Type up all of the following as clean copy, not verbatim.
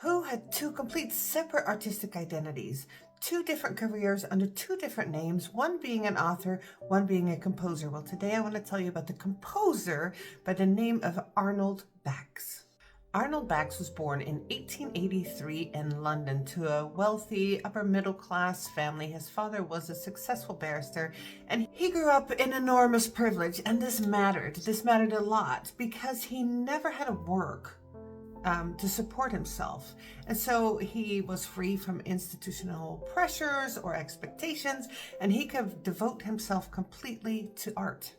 who had two complete separate artistic identities, two different careers under two different names, one being an author, one being a composer. Well, today I want to tell you about the composer by the name of Arnold Bax. Arnold Bax was born in 1883 in London to a wealthy, upper-middle-class family. His father was a successful barrister, and he grew up in enormous privilege, and this mattered. This mattered a lot because he never had to work to support himself. And so he was free from institutional pressures or expectations, and he could devote himself completely to art.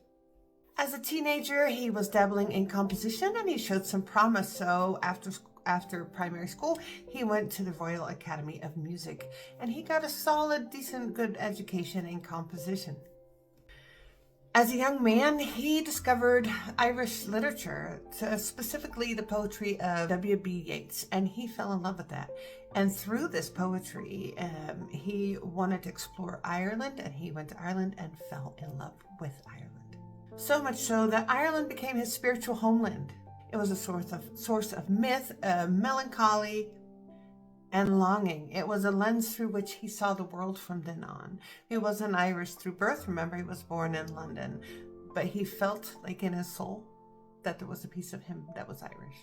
As a teenager, he was dabbling in composition and he showed some promise. So after primary school, he went to the Royal Academy of Music and he got a solid, decent, good education in composition. As a young man, he discovered Irish literature, specifically the poetry of W.B. Yeats, and he fell in love with that. And through this poetry, he wanted to explore Ireland, and he went to Ireland and fell in love with Ireland. So much so that Ireland became his spiritual homeland. It was a source of myth, melancholy, and longing. It was a lens through which he saw the world from then on. He wasn't Irish through birth. Remember, he was born in London, but he felt like in his soul that there was a piece of him that was Irish.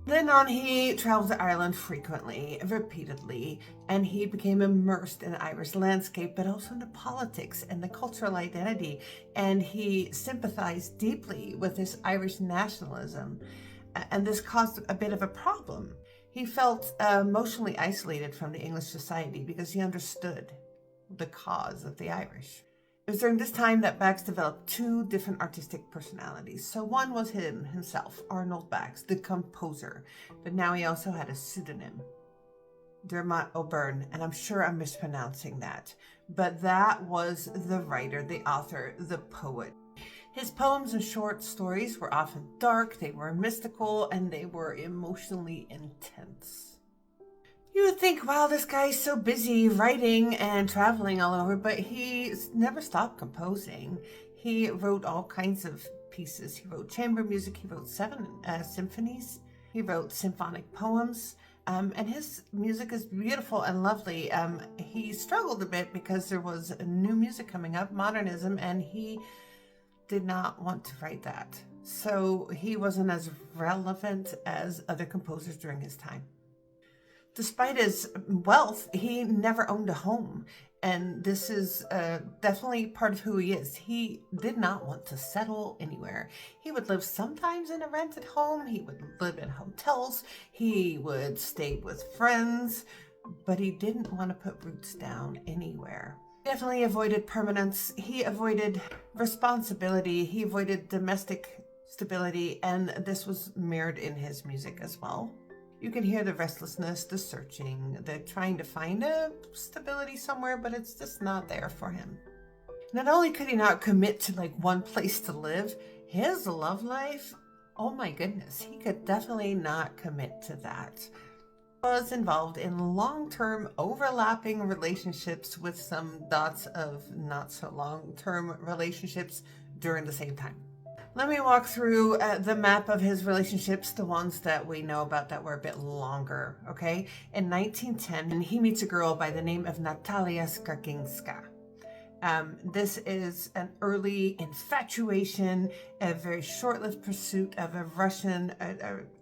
Then on, he traveled to Ireland frequently, repeatedly, and he became immersed in the Irish landscape, but also in the politics and the cultural identity. And he sympathized deeply with this Irish nationalism, and this caused a bit of a problem. He felt emotionally isolated from the English society because he understood the cause of the Irish. It was during this time that Bax developed two different artistic personalities. So one was himself, Arnold Bax, the composer, but now he also had a pseudonym, Dermot O'Byrne, and I'm sure I'm mispronouncing that, but that was the writer, the author, the poet. His poems and short stories were often dark, they were mystical, and they were emotionally intense. You would think, wow, this guy's so busy writing and traveling all over, but he never stopped composing. He wrote all kinds of pieces. He wrote chamber music, he wrote 7 symphonies, he wrote symphonic poems, and his music is beautiful and lovely. He struggled a bit because there was new music coming up, modernism, and he did not want to write that. So he wasn't as relevant as other composers during his time. Despite his wealth, he never owned a home. And this is definitely part of who he is. He did not want to settle anywhere. He would live sometimes in a rented home. He would live in hotels. He would stay with friends, but he didn't want to put roots down anywhere. Definitely avoided permanence. He avoided responsibility. He avoided domestic stability, and this was mirrored in his music as well. You can hear the restlessness, the searching, the trying to find a stability somewhere, but it's just not there for him. Not only could he not commit to like one place to live, his love life, oh my goodness, he could definitely not commit to that. Was involved in long-term overlapping relationships with some dots of not so long-term relationships during the same time. Let me walk through the map of his relationships, the ones that we know about that were a bit longer, okay? In 1910, he meets a girl by the name of Natalia Skarginska. This is an early infatuation, a very short-lived pursuit of a Russian,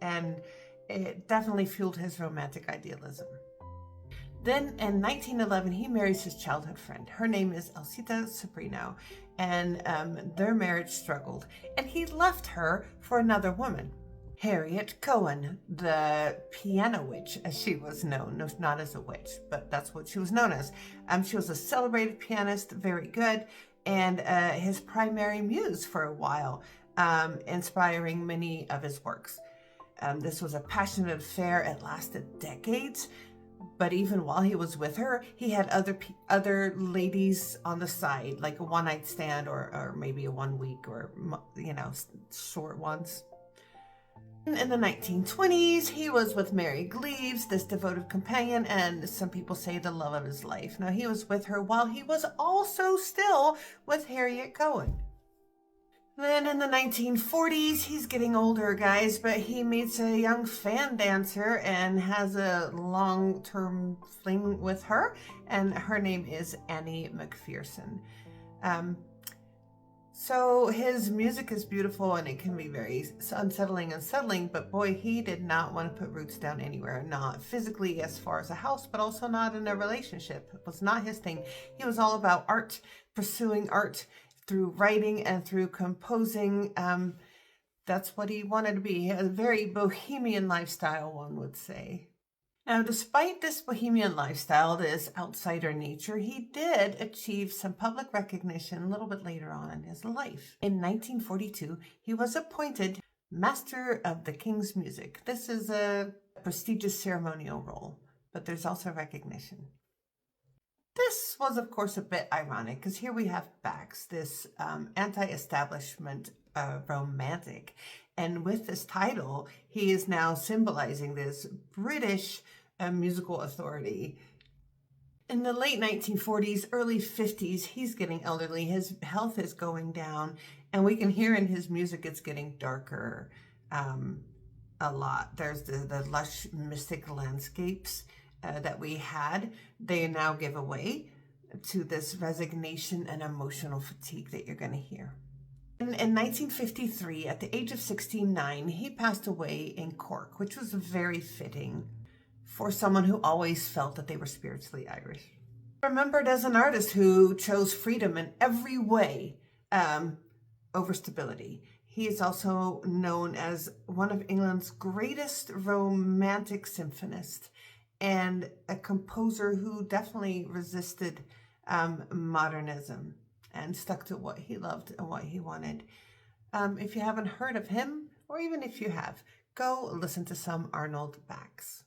and it definitely fueled his romantic idealism. Then in 1911, he marries his childhood friend. Her name is Elsita Sobrino, and their marriage struggled. And he left her for another woman, Harriet Cohen, the piano witch, as she was known. No, not as a witch, but that's what she was known as. She was a celebrated pianist, very good, and his primary muse for a while, inspiring many of his works. This was a passionate affair. It lasted decades. But even while he was with her, he had other ladies on the side, like a one-night stand or maybe a 1 week or, short ones. In the 1920s, he was with Mary Gleaves, this devoted companion, and some people say the love of his life. Now, he was with her while he was also still with Harriet Cohen. Then in the 1940s, he's getting older, guys, but he meets a young fan dancer and has a long-term fling with her, and her name is Annie McPherson. Um, so his music is beautiful and it can be very unsettling and settling, but boy, he did not want to put roots down anywhere, not physically as far as a house, but also not in a relationship. It was not his thing. He was all about art, pursuing art through writing and through composing. That's what he wanted to be. He had a very bohemian lifestyle, one would say. Now, despite this bohemian lifestyle, this outsider nature, he did achieve some public recognition a little bit later on in his life. In 1942, he was appointed Master of the King's Music. This is a prestigious ceremonial role, but there's also recognition. This was, of course, a bit ironic because here we have Bax, this anti-establishment romantic. And with this title, he is now symbolizing this British musical authority. In the late 1940s, early 50s, he's getting elderly. His health is going down, and we can hear in his music it's getting darker a lot. There's the lush, mystic landscapes that we had. They now give away to this resignation and emotional fatigue that you're going to hear. In 1953, at the age of 69, he passed away in Cork, which was very fitting for someone who always felt that they were spiritually Irish. Remembered as an artist who chose freedom in every way over stability. He is also known as one of England's greatest romantic symphonists and a composer who definitely resisted modernism and stuck to what he loved and what he wanted. If you haven't heard of him, or even if you have, go listen to some Arnold Bax.